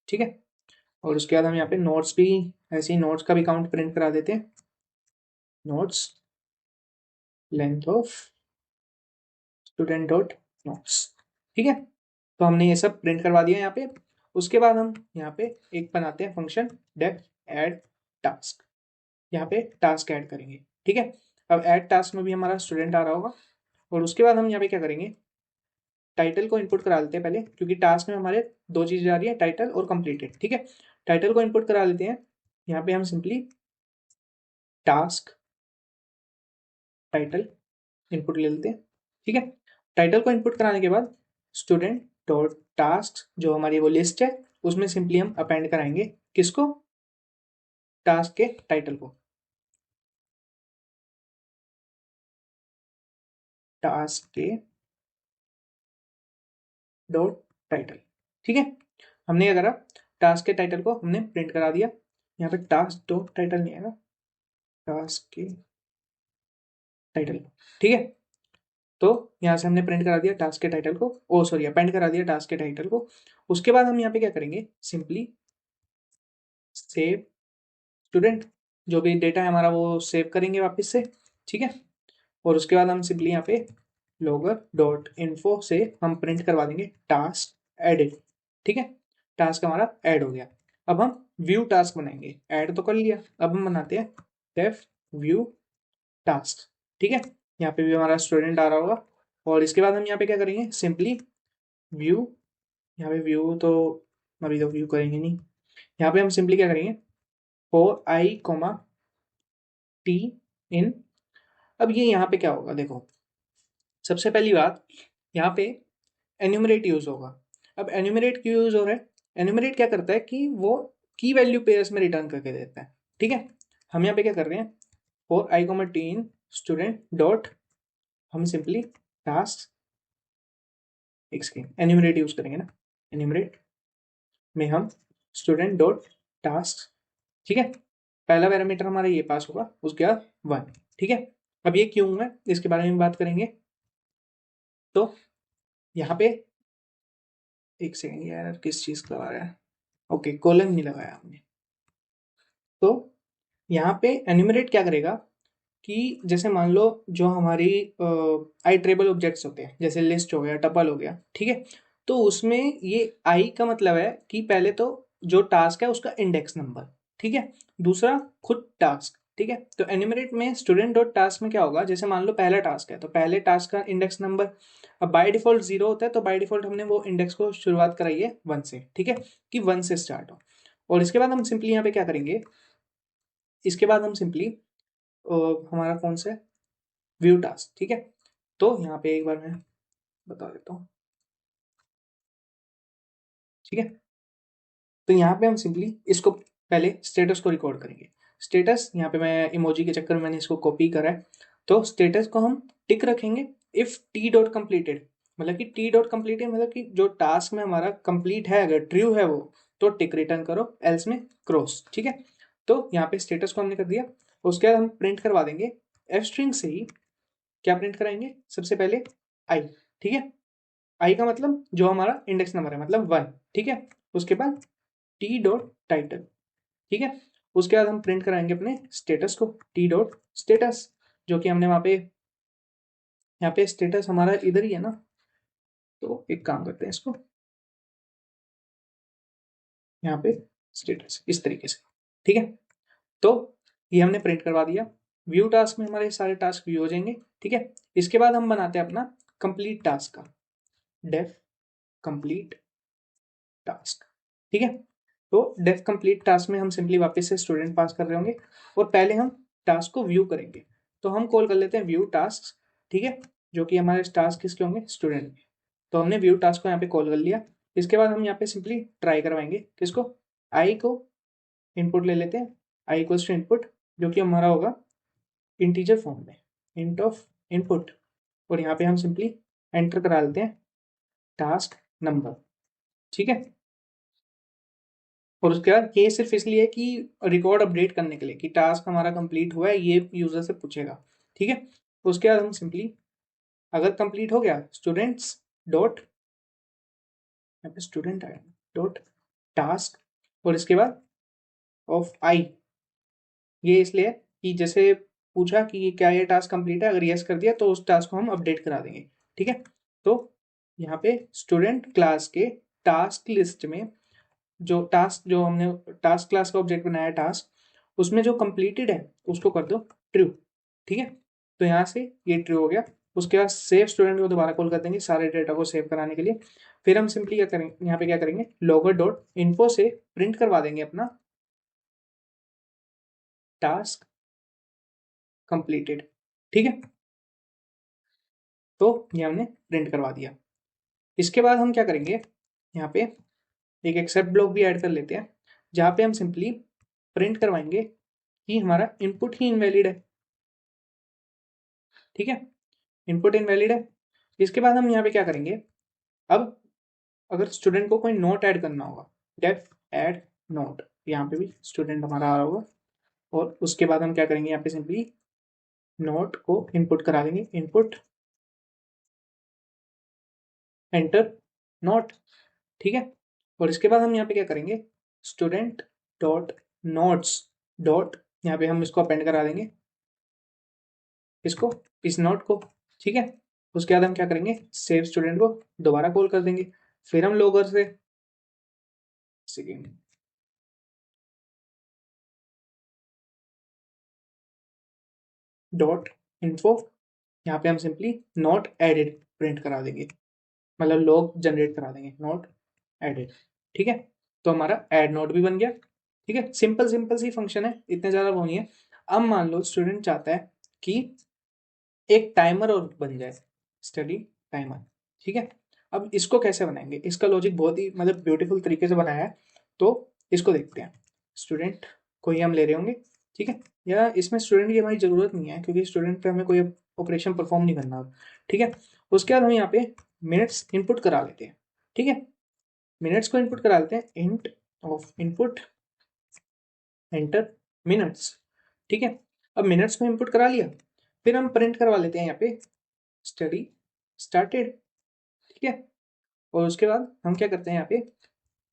ठीक है। और उसके बाद हम यहाँ पे नोट्स भी, ऐसे ही नोट्स का भी काउंट प्रिंट करा देते हैं, notes length of student dot notes, ठीक है। तो हमने ये सब प्रिंट करवा दिया यहाँ पे। उसके बाद हम यहाँ पे एक बनाते हैं फंक्शन डेफ एड टास्क, यहाँ पे टास्क ऐड करेंगे, ठीक है। अब ऐड टास्क में भी हमारा स्टूडेंट आ रहा होगा। और उसके बाद हम यहाँ पे क्या करेंगे, टाइटल को इनपुट करा लेते हैं पहले, क्योंकि टास्क में हमारे दो चीजें आ रही है, टाइटल और कंप्लीटेड, ठीक है। टाइटल को इनपुट करा लेते हैं, यहाँ पे हम सिंपली टास्क टाइटल इनपुट ले लेते हैं, ठीक है। टाइटल को इनपुट कराने के बाद स्टूडेंट डॉट टास्क, जो हमारी वो लिस्ट है, उसमें सिंपली हम अपेंड कराएंगे किसको, टास्क के टाइटल को, टास्क के डॉट टाइटल। ठीक है, हमने क्या करा, टास्क के टाइटल को हमने प्रिंट करा दिया। यहाँ पे टास्क डॉट टाइटल नहीं आएगा, टास्क के टाइटल। ठीक है, तो यहाँ से हमने प्रिंट करा दिया टास्क के टाइटल को, ओ सॉरी अपेंड करा दिया टास्क के टाइटल को। उसके बाद हम यहाँ पे क्या करेंगे, सिंपली सेव स्टूडेंट, जो भी डेटा है हमारा वो सेव करेंगे वापस से। ठीक है, और उसके बाद हम सिंपली यहाँ पे लॉगर डॉट इन्फो से हम प्रिंट करवा देंगे टास्क एडिट। ठीक है, टास्क हमारा ऐड हो गया। अब हम व्यू टास्क बनाएंगे, ऐड तो कर लिया, अब हम बनाते हैं डेफ व्यू टास्क। ठीक है, यहाँ पे भी हमारा स्टूडेंट आ रहा होगा। और इसके बाद हम यहाँ पे क्या करेंगे, सिंपली व्यू, यहाँ पे व्यू तो अभी तो व्यू करेंगे नहीं, यहाँ पे हम सिंपली क्या करेंगे, फॉर आई कोमा टी इन। अब ये यहाँ पे क्या होगा, देखो सबसे पहली बात यहाँ पे एन्यूमरेट यूज होगा। अब एन्यूमरेट क्यों यूज हो रहा है, एन्यूमरेट क्या करता है कि वो की वैल्यू पेयर्स में रिटर्न करके देता है। ठीक है, हम यहाँ पे क्या कर रहे हैं, for I comma T in student dot, हम सिंपली टास्क एक सेकेंड एन्यूमरेट यूज करेंगे ना, एन्यूमरेट में हम स्टूडेंट डॉट टास्क। ठीक है, पहला पैरामीटर हमारा ये पास होगा, उसके बाद 1। ठीक है, अब ये क्यों है इसके बारे में बात करेंगे। तो यहाँ पे एक सेकेंड यार, किस चीज का आ रहा है, ओके कॉलन नहीं लगाया हमने। तो यहाँ पे एन्यूमरेट क्या करेगा कि जैसे मान लो जो हमारी आई ट्रेबल ऑब्जेक्ट्स होते हैं, जैसे लिस्ट हो गया, टपल हो गया। ठीक है, तो उसमें ये आई का मतलब है कि पहले तो जो टास्क है उसका इंडेक्स नंबर। ठीक है, दूसरा खुद टास्क। ठीक है, तो एन्यूमरेट में स्टूडेंट डॉट टास्क में क्या होगा, जैसे मान लो पहला टास्क है तो पहले टास्क का इंडेक्स नंबर, अब बाय डिफॉल्ट 0 होता है तो बाय डिफॉल्ट हमने वो इंडेक्स को शुरुआत कराई है 1 से। ठीक है, कि 1 से स्टार्ट हो। और इसके बाद हम सिंपली यहाँ पे क्या करेंगे, इसके बाद हम सिंपली हमारा कौन सा है, व्यू टास्क। ठीक है, तो यहाँ पे एक बार मैं बता देता हूँ। ठीक है, तो यहाँ पे हम सिंपली इसको पहले स्टेटस को रिकॉर्ड करेंगे। स्टेटस यहाँ पे मैं इमोजी के चक्कर में मैंने इसको कॉपी करा है, तो स्टेटस को हम टिक रखेंगे इफ टी डॉट कम्प्लीटेड, मतलब कि टी डॉट कम्प्लीटेड मतलब कि जो टास्क में हमारा कंप्लीट है, अगर ट्रू है वो तो टिक रिटर्न करो, एल्स में क्रॉस। ठीक है, तो यहाँ पे स्टेटस को हमने कर दिया। उसके बाद हम प्रिंट करवा देंगे एफ स्ट्रिंग से ही, क्या प्रिंट कराएंगे, सबसे पहले आई। ठीक है, आई का मतलब जो हमारा इंडेक्स नंबर है, मतलब 1। ठीक है, उसके बाद टी डॉट टाइटल। ठीक है, उसके बाद हम प्रिंट कराएंगे अपने स्टेटस को, टी डॉट स्टेटस, जो कि हमने वहां पे, यहाँ पे स्टेटस हमारा इधर ही है ना, तो एक काम करते हैं इसको यहाँ पे स्टेटस इस तरीके से। ठीक है, तो ये हमने प्रिंट करवा दिया। व्यू टास्क में हमारे सारे टास्क व्यू हो जाएंगे। ठीक है, इसके बाद हम बनाते हैं अपना कंप्लीट टास्क का, डेफ कंप्लीट टास्क। ठीक है, तो डेफ कंप्लीट टास्क में हम सिंपली वापस से स्टूडेंट पास कर रहे होंगे, और पहले हम टास्क को व्यू करेंगे। तो हम कॉल कर लेते हैं व्यू टास्क। ठीक है, जो कि हमारे टास्क किसके होंगे, स्टूडेंट के। तो हमने व्यू टास्क को यहाँ पे कॉल कर लिया। इसके बाद हम यहाँ पे सिंपली ट्राई करवाएंगे किसको, आई को इनपुट ले लेते हैं, आई इक्वल्स टू इनपुट, जो कि हमारा होगा इंटीजर फॉर्म में, इंट ऑफ इनपुट। और यहाँ पे हम सिंपली एंटर करा लेते हैं टास्क नंबर। ठीक है, और उसके बाद ये सिर्फ इसलिए है कि रिकॉर्ड अपडेट करने के लिए कि टास्क हमारा कंप्लीट हुआ है, ये यूजर से पूछेगा। ठीक है, उसके बाद हम सिंपली अगर कंप्लीट हो गया स्टूडेंट्स डॉट, यहाँ पे स्टूडेंट आया, डॉट टास्क, और इसके बाद ऑफ आई, ये इसलिए कि जैसे पूछा कि क्या ये टास्क कंप्लीट है, अगर यस कर दिया तो उस टास्क को हम अपडेट करा देंगे। ठीक है, तो यहाँ पे स्टूडेंट क्लास के टास्क लिस्ट में जो टास्क, जो हमने टास्क क्लास का ऑब्जेक्ट बनाया है टास्क, उसमें जो कंप्लीटेड है उसको कर दो ट्रू। ठीक है, तो यहाँ से ये ट्रू हो गया। उसके बाद सेव स्टूडेंट को दोबारा कॉल कर देंगे सारे डेटा को सेव कराने के लिए। फिर हम सिंपली क्या करेंगे, यहाँ पे क्या करेंगे, लॉगर डॉट इन्फो से प्रिंट करवा देंगे अपना टास्क कंप्लीटेड। ठीक है, तो ये हमने प्रिंट करवा दिया। इसके बाद हम क्या करेंगे, यहाँ पे एक एक्सेप्ट ब्लॉक भी ऐड कर लेते हैं, जहाँ पे हम सिंपली प्रिंट करवाएंगे कि हमारा इनपुट ही इनवैलिड है। ठीक है, इनपुट इनवैलिड है। इसके बाद हम यहाँ पे क्या करेंगे, अब अगर स्टूडेंट को कोई नोट ऐड करना होगा, डेफ ऐड नोट, यहाँ पे भी स्टूडेंट हमारा आ रहा होगा, और उसके बाद हम क्या करेंगे, यहाँ पे सिंपली नोट को इनपुट करा देंगे, इनपुट एंटर नोट, ठीक है। और इसके बाद हम यहाँ पे क्या करेंगे, स्टूडेंट डॉट नोट्स डॉट, यहाँ पे हम इसको अपेंड करा देंगे, इसको, इस नोट को, ठीक है। उसके बाद हम क्या करेंगे, सेव स्टूडेंट को दोबारा कॉल कर देंगे, फिर हम लोगर से सेकेंड डॉट इन्फो, यहाँ पे हम सिंपली नॉट एडेड प्रिंट करा देंगे, मतलब लॉग जनरेट करा देंगे, नॉट एडेड, ठीक है। तो हमारा ऐड नोट भी बन गया, ठीक है। सिंपल सिंपल सी फंक्शन है, इतने ज़्यादा वो नहीं है। अब मान लो स्टूडेंट चाहता है कि एक टाइमर और बन जाए, स्टडी टाइमर, ठीक है। अब इसको कैसे बनाएंगे, इसका लॉजिक बहुत ही मतलब ब्यूटीफुल तरीके से बनाया है, तो इसको देखते हैं। स्टूडेंट को ही हम ले रहे होंगे, ठीक है, या इसमें स्टूडेंट की हमारी ज़रूरत नहीं है क्योंकि स्टूडेंट पे हमें कोई ऑपरेशन परफॉर्म नहीं करना, ठीक है। उसके बाद हम यहाँ पे मिनट्स इनपुट करा लेते हैं, ठीक है। मिनट्स को इनपुट करा लेते हैं, int of input enter minutes, ठीक है। अब मिनट्स को इनपुट करा लिया, फिर हम प्रिंट करवा लेते हैं यहाँ पे स्टडी स्टार्टेड, ठीक है। और उसके बाद हम क्या करते हैं, यहाँ पे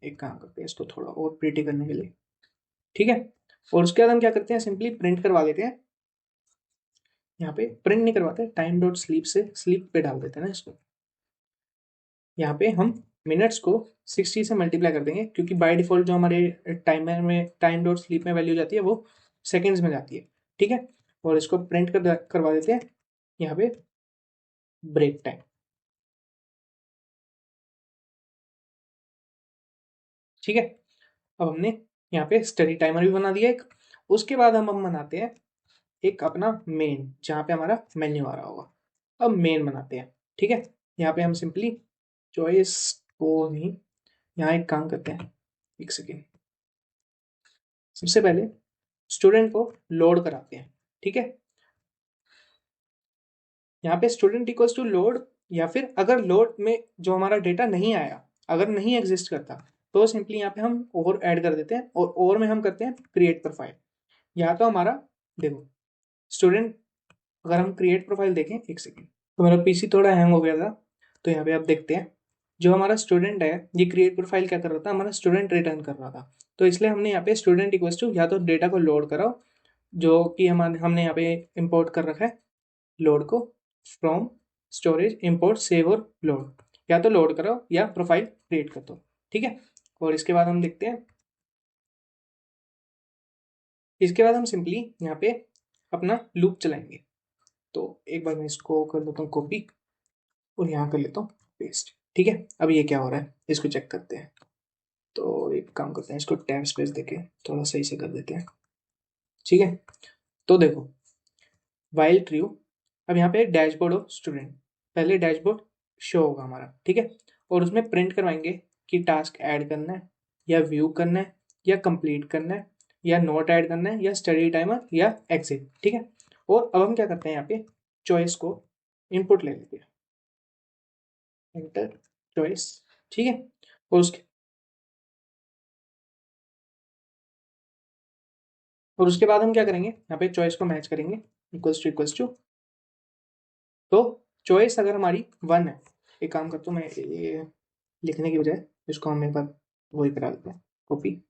एक काम करते हैं इसको थोड़ा और प्रिटी करने के लिए, ठीक है। और उसके बाद हम क्या करते हैं, सिंपली प्रिंट करवा लेते हैं, यहाँ पे प्रिंट नहीं करवाते, टाइम डॉट स्लीप से स्लीप पे डाल देते हैं ना इसको। यहाँ पे हम मिनट्स को 60 से मल्टीप्लाई कर देंगे क्योंकि बाय डिफॉल्ट जो हमारे टाइमर में टाइम डॉट स्लीप में वैल्यू जाती है वो सेकेंड्स में जाती है, ठीक है। और इसको प्रिंट करवा देते हैं यहाँ पे ब्रेक टाइम, ठीक है। अब हमने यहाँ पे स्टडी टाइमर भी बना दिया एक। उसके बाद हम बनाते हैं एक अपना मेन, जहाँ पे हमारा मेन्यू आ रहा होगा। अब मेन बनाते हैं, ठीक है। यहाँ पे हम सिंपली चॉइस को नहीं, यहाँ एक काम करते हैं, एक सेकेंड, सबसे पहले स्टूडेंट को लोड कराते हैं, ठीक है। यहाँ पे स्टूडेंट इक्वल्स टू लोड, या फिर अगर लोड में जो हमारा डेटा नहीं आया, अगर नहीं एग्जिस्ट करता, तो सिंपली यहाँ पे हम और ऐड कर देते हैं, और में हम करते हैं क्रिएट प्रोफाइल। यहाँ तो हमारा देखो स्टूडेंट, अगर हम क्रिएट प्रोफाइल देखें, एक सेकेंड, तो मेरा पीसी थोड़ा हैंग हो गया था, तो यहाँ पे आप देखते हैं जो हमारा स्टूडेंट है, ये क्रिएट प्रोफाइल क्या कर रहा था, हमारा स्टूडेंट रिटर्न कर रहा था। तो इसलिए हमने यहाँ पे स्टूडेंट इक्वल्स टू, या तो डेटा को लोड कराओ, जो कि हमारे हमने यहाँ पे इंपोर्ट कर रखा है, लोड को फ्रॉम स्टोरेज इंपोर्ट सेव और लोड, या तो लोड कराओ या प्रोफाइल क्रिएट कर दो, ठीक है। और इसके बाद हम देखते हैं, इसके बाद हम सिंपली यहाँ पे अपना लूप चलाएंगे। तो एक बार मैं इसको कर देता हूँ कॉपी, और यहाँ कर लेता हूँ पेस्ट, ठीक है। अब ये क्या हो रहा है इसको चेक करते हैं। तो एक काम करते हैं, इसको टैब स्पेस देके थोड़ा सही से कर देते हैं, ठीक है। तो देखो वाइल ट्रू, अब यहाँ पे डैशबोर्ड ऑफ स्टूडेंट, पहले डैशबोर्ड शो होगा हमारा, ठीक है। और उसमें प्रिंट करवाएंगे कि टास्क ऐड करना है, या व्यू करना है, या कंप्लीट करना है, या नोट ऐड करना है, या स्टडी टाइमर, या एग्जिट, ठीक है। और अब हम क्या करते हैं, यहाँ पे चॉइस को इनपुट ले लेते हैं, एंटर चॉइस, ठीक है। और उसके बाद हम क्या करेंगे, यहाँ पे चॉइस को मैच करेंगे, इक्वल्स टू, तो चॉइस अगर हमारी 1 है, एक काम करता हूँ मैं, ये लिखने की बजाय इसको हम एक बार वही करा देते हैं कॉपी,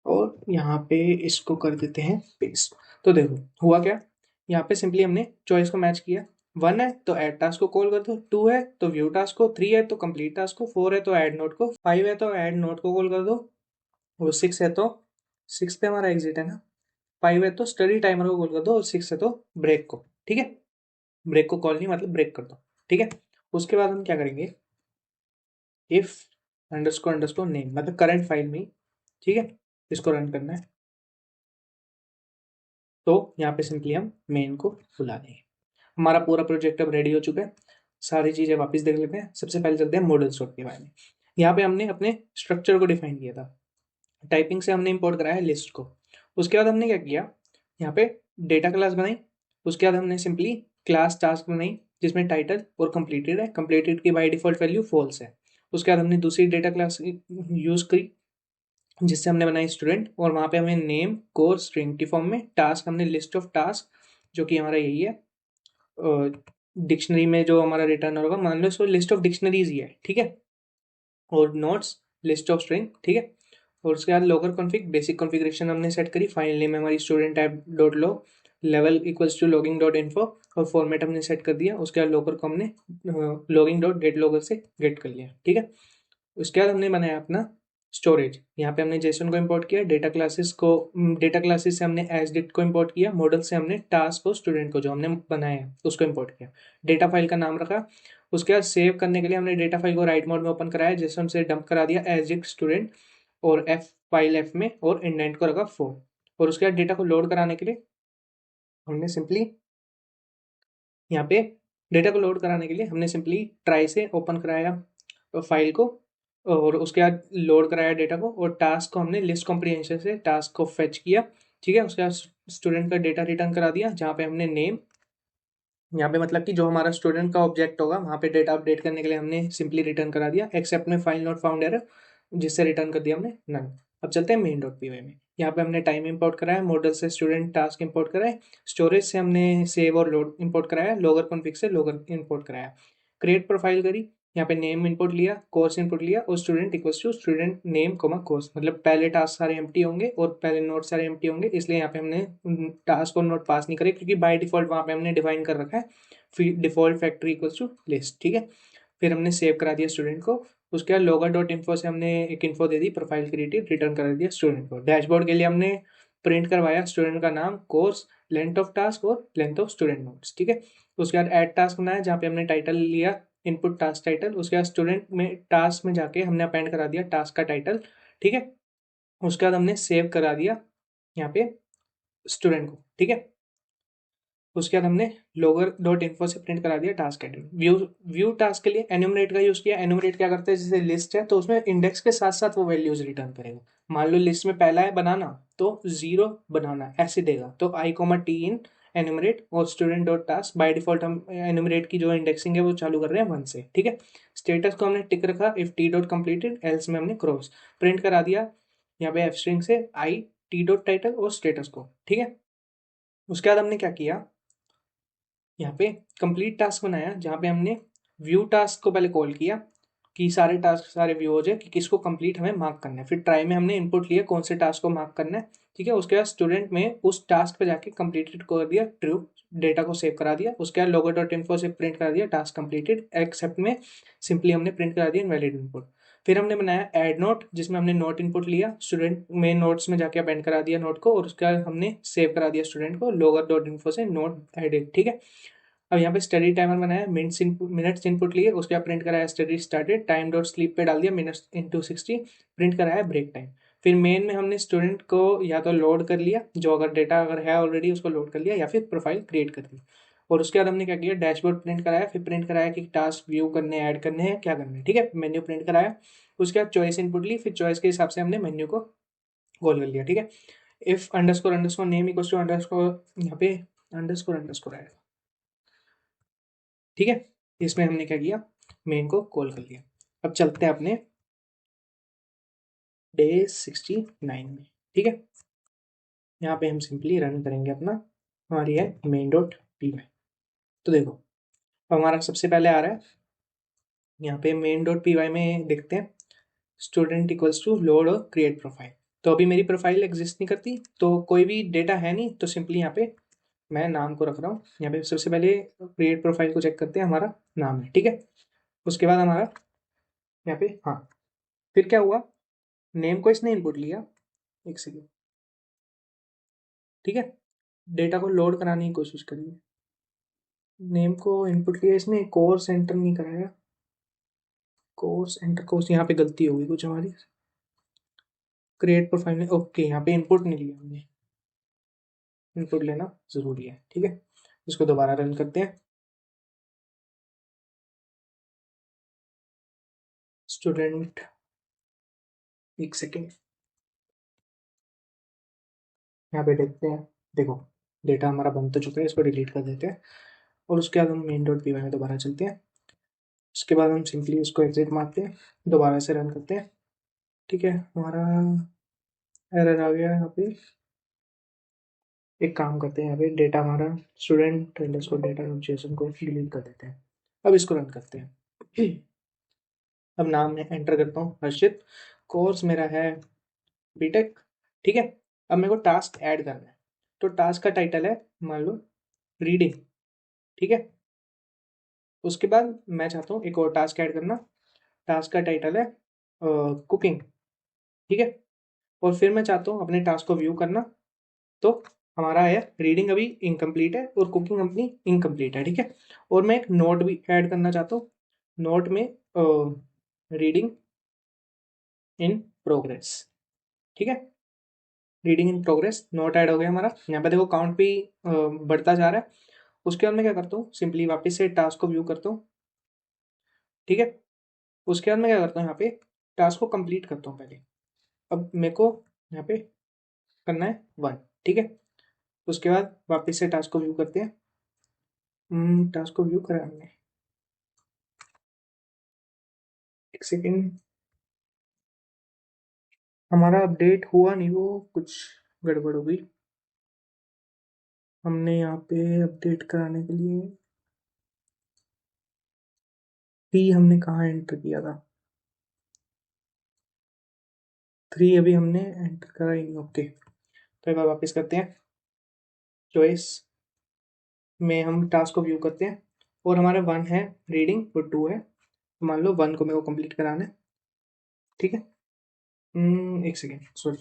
और यहाँ पे इसको कर देते हैं पेस्ट। तो देखो हुआ क्या, यहाँ पे सिंपली हमने चॉइस को मैच किया, 1 है तो ऐड टास्क को कॉल कर दो, 2 है तो व्यू टास्क को, 3 है तो कंप्लीट टास्क को, 4 है तो ऐड नोट को, 5 है तो ऐड नोट को कॉल कर दो, और 6 है तो 6 पे हमारा एग्जिट है ना, 5 है तो स्टडी टाइमर को कॉल कर दो, और 6 है तो ब्रेक को, ठीक है। ब्रेक को कॉल नहीं मतलब ब्रेक कर दो, ठीक है। उसके बाद हम क्या करेंगे, इफ अंडरस्कोर नेम, मतलब करंट फाइल में, ठीक है, इसको रन करना है। तो यहाँ पे सिंपली हम मेन को बुला देंगे। हमारा पूरा प्रोजेक्ट अब रेडी हो चुका है, सारी चीज़ें वापस देख लेते हैं। सबसे पहले चलते हैं मॉडल स्टोर के बारे में। यहाँ पे हमने अपने स्ट्रक्चर को डिफाइन किया था, टाइपिंग से हमने इंपोर्ट कराया लिस्ट को। उसके बाद हमने क्या किया, यहाँ पे डेटा क्लास बनाई, उसके बाद हमने सिंपली क्लास टास्क बनाई, जिसमें टाइटल और कंप्लीटेड है। कंप्लीटेड की बाय डिफॉल्ट वैल्यू फॉल्स है। उसके बाद हमने दूसरी डेटा क्लास यूज़ करी जिससे हमने बनाई स्टूडेंट, और वहाँ पे हमें नेम कोर्स स्ट्रिंग की फॉर्म में, टास्क हमने लिस्ट ऑफ टास्क जो कि हमारा यही है, डिक्शनरी में जो हमारा रिटर्न होगा, मान लो इसको लिस्ट ऑफ डिक्शनरीज ही है, ठीक है, और नोट्स लिस्ट ऑफ स्ट्रिंग, ठीक है। और उसके बाद लोकर कॉन्फ़िग बेसिक कॉन्फ़िगरेशन हमने सेट करी, फाइल नेम हमारी student app dot log, level equals to logging dot info, और फॉर्मेट हमने सेट कर दिया। उसके बाद लोकर को हमने लॉगिंग डॉट गेट लोगर से गेट कर लिया, ठीक है। उसके बाद हमने बनाया अपना स्टोरेज। यहाँ पे हमने जेसन को इंपोर्ट किया, डेटा क्लासेस से हमने एज डिट को इंपोर्ट किया, मॉडल से हमने टास्क को स्टूडेंट को जो हमने बनाया है उसको इंपोर्ट किया, डेटा फाइल का नाम रखा। उसके बाद सेव करने के लिए हमने डेटा फाइल को राइट मोड में ओपन कराया, जेसन से डंप करा दिया एज डिट स्टूडेंट, और एफ फाइल एफ में, और इंडेंट को रखा 4। और उसके बाद डेटा को लोड कराने के लिए हमने सिंपली यहाँ पे डेटा को लोड कराने के लिए हमने सिंपली ट्राई से ओपन कराया फाइल को, और उसके बाद लोड कराया डेटा को, और टास्क को हमने लिस्ट कॉम्प्रिहेंशन से टास्क को फेच किया, ठीक है। उसके बाद स्टूडेंट का डेटा रिटर्न करा दिया, जहाँ पे हमने नेम, यहाँ पे मतलब कि जो हमारा स्टूडेंट का ऑब्जेक्ट होगा वहाँ पे डेटा अपडेट करने के लिए हमने सिंपली रिटर्न करा दिया, एक्सेप्ट में फाइल नॉट फाउंड एरर, जिससे रिटर्न कर दिया हमने नन। अब चलते हैं मेन डॉट पी वाई में। यहाँ पे हमने टाइम इंपोर्ट कराया, मॉडल से स्टूडेंट टास्क इंपोर्ट कराए, स्टोरेज से हमने सेव और लोड इंपोर्ट कराया, लोगर कॉन्फिग से लोगर इंपोर्ट कराया, क्रिएट प्रोफाइल करी, यहाँ पे नेम इंपोर्ट लिया, कोर्स इंपोर्ट लिया, और student equals to student name comma course, मतलब पहले टास्क सारे एम्प्टी होंगे और पहले नोट सारे एम्प्टी होंगे, इसलिए यहाँ पे हमने टास्क और नोट पास नहीं करे, क्योंकि बाय डिफॉल्ट वहाँ पे हमने डिफाइन कर रखा है default factory equals to list, ठीक है। फिर हमने सेव करा दिया स्टूडेंट को। उसके बाद लॉगर डॉट इन्फो से हमने एक इन्फो दे दी, प्रोफाइल क्रिएटेड, रिटर्न करा दिया स्टूडेंट को। डैशबोर्ड के लिए हमने प्रिंट करवाया स्टूडेंट का नाम, कोर्स, लेंथ ऑफ टास्क और लेंथ ऑफ स्टूडेंट नोट्स, ठीक है। उसके बाद ऐड टास्क बनाया, जहाँ पे हमने टाइटल लिया इनपुट टास्क टाइटल, उसके बाद स्टूडेंट में टास्क में जाके हमने अपेंड करा दिया टास्क का टाइटल, ठीक है। उसके बाद हमने सेव करा दिया यहाँ पे स्टूडेंट को, ठीक है। उसके बाद हमने लोगर डॉट इन्फो से प्रिंट करा दिया टास्क टाइटल। व्यू टास्क के लिए एनुमरेट का यूज किया। एनुमरेट क्या करते हैं, जैसे लिस्ट है तो उसमें इंडेक्स के साथ साथ वो वैल्यूज रिटर्न करेगा। मान लो लिस्ट में पहला है बनाना, तो 0 बनाना ऐसे देगा, तो I comma T in enumerate, और student dot task by default हम एनुमरेट की जो इंडेक्सिंग है वो चालू कर रहे हैं 1 से, ठीक है। स्टेटस को हमने टिक रखा, if T dot completed, else में हमने क्रॉस प्रिंट करा दिया यहाँ पे एफ स्ट्रिंग से आई टी डॉट टाइटल और स्टेटस को, ठीक है। उसके बाद हमने क्या किया, यहाँ पे कंप्लीट टास्क बनाया, जहाँ पे हमने व्यू टास्क को पहले कॉल किया कि सारे टास्क सारे व्यू हो जाए, कि किसको कंप्लीट हमें मार्क करना है। फिर ट्राई में हमने इनपुट लिया कौन से टास्क को मार्क करना है, ठीक है। उसके बाद स्टूडेंट में उस टास्क पे जाके कंप्लीटेड कर दिया ट्रू, डेटा को सेव करा दिया। उसके बाद लोगो डॉट इन्फो से प्रिंट करा दिया टास्क कंप्लीटेड, एक्सेप्ट में सिंपली हमने प्रिंट करा दिया इनवैलिड इनपुट। फिर हमने बनाया ऐड नोट, जिसमें हमने नोट इनपुट लिया, स्टूडेंट में नोट्स में जाके अपेंड करा दिया नोट को, और उसके बाद हमने सेव करा दिया स्टूडेंट को लोगर डॉट इन्फो से नोट एडेड, ठीक है। अब यहाँ पे स्टडी टाइमर बनाया, मिनट्स इनपुट लिए, उसके बाद प्रिंट कराया study started, time dot sleep पे डाल दिया मिनट्स इंटू 60, प्रिंट कराया ब्रेक टाइम। फिर मेन में हमने स्टूडेंट को या तो लोड कर लिया, जो अगर डेटा अगर है ऑलरेडी उसको लोड कर लिया, या फिर प्रोफाइल क्रिएट कर दी। और उसके बाद हमने क्या किया, डैशबोर्ड प्रिंट कराया, फिर प्रिंट कराया कि टास्क व्यू करने ऐड करने हैं क्या करने हैं, ठीक है। मेन्यू प्रिंट कराया, उसके बाद चॉइस इनपुट ली, फिर चॉइस के हिसाब से हमने मेन्यू को कॉल कर लिया, ठीक है। If underscore underscore name equals to underscore, यहाँ पे अंडरस्कोर अंडरस्कोर आएगा, ठीक है। इसमें हमने क्या किया, मेन को कॉल कर लिया। अब चलते हैं अपने डे 69 में, ठीक है। यहाँ पे हम सिंपली रन करेंगे अपना, हमारी है मेन डॉट पी वाई। तो देखो अब हमारा सबसे पहले आ रहा है यहाँ पे मेन डॉट पी वाई में, देखते हैं स्टूडेंट इक्वल्स टू लोड और क्रिएट प्रोफाइल। तो अभी मेरी प्रोफाइल एग्जिस्ट नहीं करती, तो कोई भी डेटा है नहीं, तो सिंपली यहाँ पे मैं नाम को रख रहा हूँ। यहाँ पे सबसे पहले क्रिएट प्रोफाइल को चेक करते हैं, हमारा नाम है, ठीक है। उसके बाद हमारा यहाँ पे, हाँ, फिर क्या हुआ, नेम को इसने इनपुट लिया, एक सेकेंड, ठीक है। डेटा को लोड कराने की कोशिश करिए, नेम को इनपुट लिया इसने, कोर्स एंटर नहीं कराया, कोर्स एंटर, कोर्स यहाँ पे गलती होगी कुछ हमारी, क्रिएट प्रोफाइल में, ओके, यहाँ पे इनपुट नहीं लिया हमने, इनपुट लेना जरूरी है, ठीक है। इसको दोबारा रन करते हैं, स्टूडेंट, एक सेकेंड, यहाँ पे देखते हैं, देखो डेटा हमारा बन तो चुका है, इसको डिलीट कर देते हैं। और उसके बाद हम मेन डॉट पी वाई में दोबारा चलते हैं। उसके बाद हम सिंपली उसको एग्जिट मारते हैं, दोबारा से रन करते हैं। ठीक है, हमारा एरर आ गया यहाँ पे। एक काम करते हैं, यहाँ पे डेटा हमारा स्टूडेंट अंडरस्कोर डेटा जेसन को डिलीट कर देते हैं। अब इसको रन करते हैं। अब नाम में एंटर करता हूँ हर्षित, कोर्स मेरा है बीटेक। ठीक है, अब मेरे को टास्क ऐड करना है, तो टास्क का टाइटल है मान लो रीडिंग। ठीक है, उसके बाद मैं चाहता हूँ एक और टास्क ऐड करना, टास्क का टाइटल है कुकिंग। ठीक है, और फिर मैं चाहता हूँ अपने टास्क को व्यू करना, तो हमारा है रीडिंग अभी इनकम्प्लीट है और कुकिंग अपनी इनकम्प्लीट है। ठीक है, और मैं एक नोट भी ऐड करना चाहता हूँ, नोट में रीडिंग इन प्रोग्रेस। ठीक है, reading in progress note add हो गया हमारा। यहाँ पे देखो काउंट भी बढ़ता जा रहा है। उसके बाद मैं क्या करता हूँ, सिंपली वापस से टास्क को व्यू करता हूँ। ठीक है, उसके बाद मैं क्या करता हूँ, यहाँ पे टास्क को कंप्लीट करता हूँ पहले। अब मेरे को यहाँ पे करना है 1। ठीक है, उसके बाद वापस से टास्क को व्यू करते हैं। टास्क को व्यू करा हमने, एक सेकेंड, हमारा अपडेट हुआ नहीं, वो कुछ गड़बड़ हो गई। हमने यहाँ पे अपडेट कराने के लिए 3 हमने कहाँ एंटर किया था, 3 अभी हमने एंटर करा ही नहीं। ओके, तो एक बार वापस करते हैं। चॉइस में हम टास्क को व्यू करते हैं और हमारा 1 है रीडिंग और 2 है, मान लो 1 को मेरे को कंप्लीट कराना है। ठीक है, एक सेकेंड सॉरी,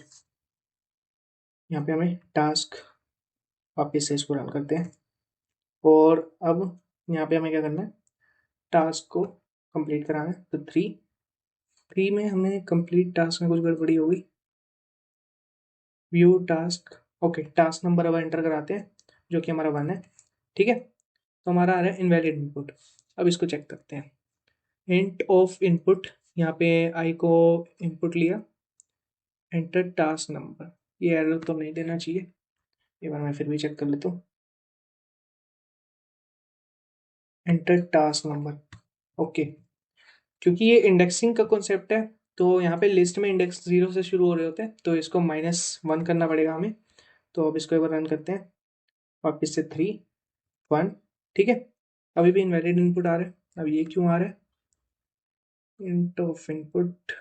यहाँ पे हमें टास्क वापस से इसको रन करते हैं और अब यहाँ पे हमें क्या करना है, टास्क को कंप्लीट कराना है। तो 3 में हमें कंप्लीट टास्क में कुछ गड़बड़ी होगी। View task, okay, task number अब एंटर कराते हैं जो कि हमारा 1 है। ठीक है, तो हमारा आ रहा है इनवैलिड इनपुट। अब इसको चेक करते हैं, हिंट ऑफ इनपुट, यहाँ पे आई को इनपुट लिया, एंटर टास्क नंबर, ये एरर तो नहीं देना चाहिए, एक बार मैं फिर भी चेक कर लेता हूँ। एंटर टास्क नंबर, ओके, क्योंकि ये इंडेक्सिंग का कॉन्सेप्ट है तो यहाँ पे लिस्ट में इंडेक्स 0 से शुरू हो रहे होते हैं, तो इसको -1 करना पड़ेगा हमें। तो अब इसको एक बार रन करते हैं, वापस से 3 1। ठीक है, अभी भी इनवैलिड इनपुट आ रहा है। अब ये क्यों आ रहा है, इंट ऑफ इनपुट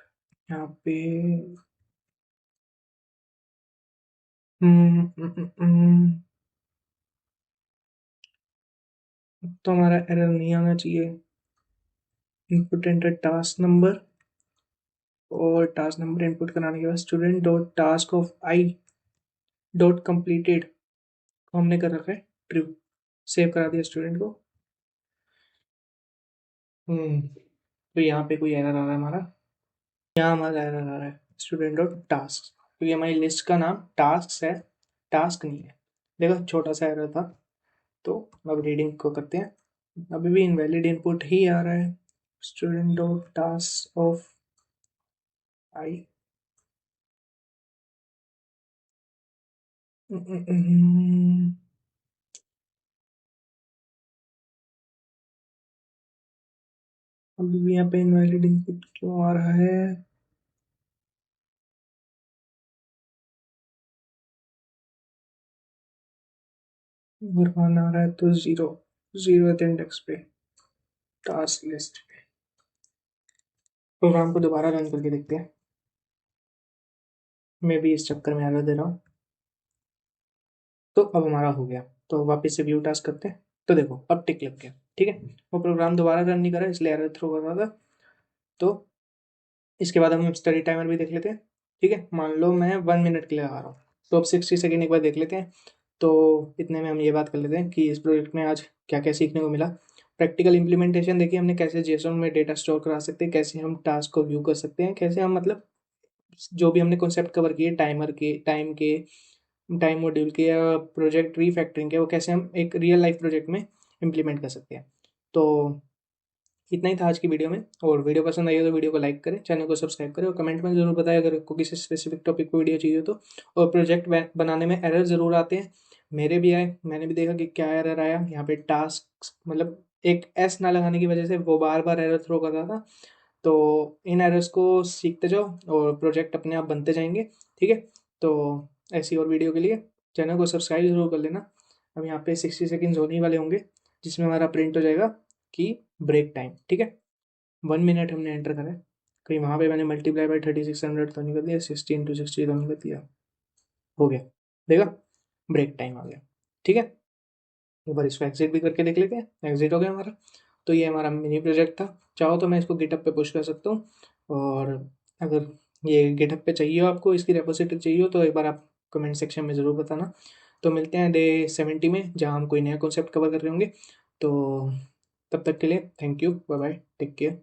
यहाँ पे हम्म, हम्म, हम्म, हम्म, तो हमारा एरर नहीं आना चाहिए। इनपुट एंटर टास्क नंबर, और टास्क नंबर इनपुट कराने के बाद student dot task of I dot completed को हमने कर रखा है ट्रू, सेव करा दिया स्टूडेंट को। तो यहाँ पे कोई एरर आ रहा है हमारा, यहाँ हमारा एरर आ रहा है स्टूडेंट डॉट टास्क, क्योंकि हमारी लिस्ट का नाम टास्क है, टास्क नहीं है। देखो छोटा सा एरर था। तो अब रीडिंग को करते हैं, अभी भी इनवैलिड इनपुट ही आ रहा है, स्टूडेंट डॉट टास्क ऑफ आई। अभी भी यहाँ पे इनवैलिड इनपुट क्यों आ रहा है, भरवाना आ रहा है तो 0 इंडेक्स पे टास्क लिस्ट पे। प्रोग्राम को दोबारा रन करके देखते हैं, मैं भी इस चक्कर में एरर दे रहा हूँ। तो अब हमारा हो गया, तो वापस से व्यू टास्क करते हैं, तो देखो अब टिक लग गया। ठीक है, वो प्रोग्राम दोबारा रन नहीं करा इसलिए एरर थ्रो कर रहा था। तो इसके बाद हम स्टडी टाइमर भी देख लेते हैं। ठीक है, मान लो मैं 1 मिनट के लिए लगा रहा हूँ, तो अब 60 सेकेंड एक बार देख लेते हैं। तो इतने में हम ये बात कर लेते हैं कि इस प्रोजेक्ट में आज क्या क्या सीखने को मिला। प्रैक्टिकल इंप्लीमेंटेशन देखिए हमने, कैसे जेसोन में डेटा स्टोर करा सकते हैं, कैसे हम टास्क को व्यू कर सकते हैं, कैसे हम मतलब जो भी हमने कॉन्सेप्ट कवर किए टाइमर के, टाइम मॉड्यूल के या प्रोजेक्ट रीफैक्टरिंग के, वो कैसे हम एक रियल लाइफ प्रोजेक्ट में इम्प्लीमेंट कर सकते हैं। तो इतना ही था आज की वीडियो में, और वीडियो पसंद आई हो तो वीडियो को लाइक करें, चैनल को सब्सक्राइब करें और कमेंट में ज़रूर बताएं अगर आपको किसी स्पेसिफिक टॉपिक पर वीडियो चाहिए तो। और प्रोजेक्ट बनाने में एरर ज़रूर आते हैं, मेरे भी आए, मैंने भी देखा कि क्या एरर आया यहाँ पे। टास्क मतलब एक एस ना लगाने की वजह से वो बार बार एरर थ्रो कर रहा था। तो इन एरर्स को सीखते जाओ और प्रोजेक्ट अपने आप बनते जाएंगे। ठीक है, तो ऐसी और वीडियो के लिए चैनल को सब्सक्राइब जरूर कर लेना। अब यहाँ पे 60 सेकेंड्स होने ही वाले होंगे जिसमें हमारा प्रिंट हो जाएगा कि ब्रेक टाइम। ठीक है, 1 मिनट हमने एंटर करा है, कहीं वहाँ पे मैंने मल्टीप्लाई बाई 3600 तो नहीं कर दिया, 60 × 60 तो नहीं कर दिया, हो गया। देखा, ब्रेक टाइम आ गया। ठीक है, एक बार इसको एग्जिट भी करके देख लेते हैं। एग्जिट हो गया हमारा। तो ये हमारा मिनी प्रोजेक्ट था। चाहो तो मैं इसको गिटहब पे पुश कर सकता हूँ, और अगर ये गिटहब पे चाहिए हो आपको, इसकी रेपोजिटरी चाहिए हो, तो एक बार आप कमेंट सेक्शन में ज़रूर बताना। तो मिलते हैं डे 70 में, जहाँ हम कोई नया कॉन्सेप्ट कवर कर रहे होंगे। तो तब तक के लिए thank you, bye bye, take care.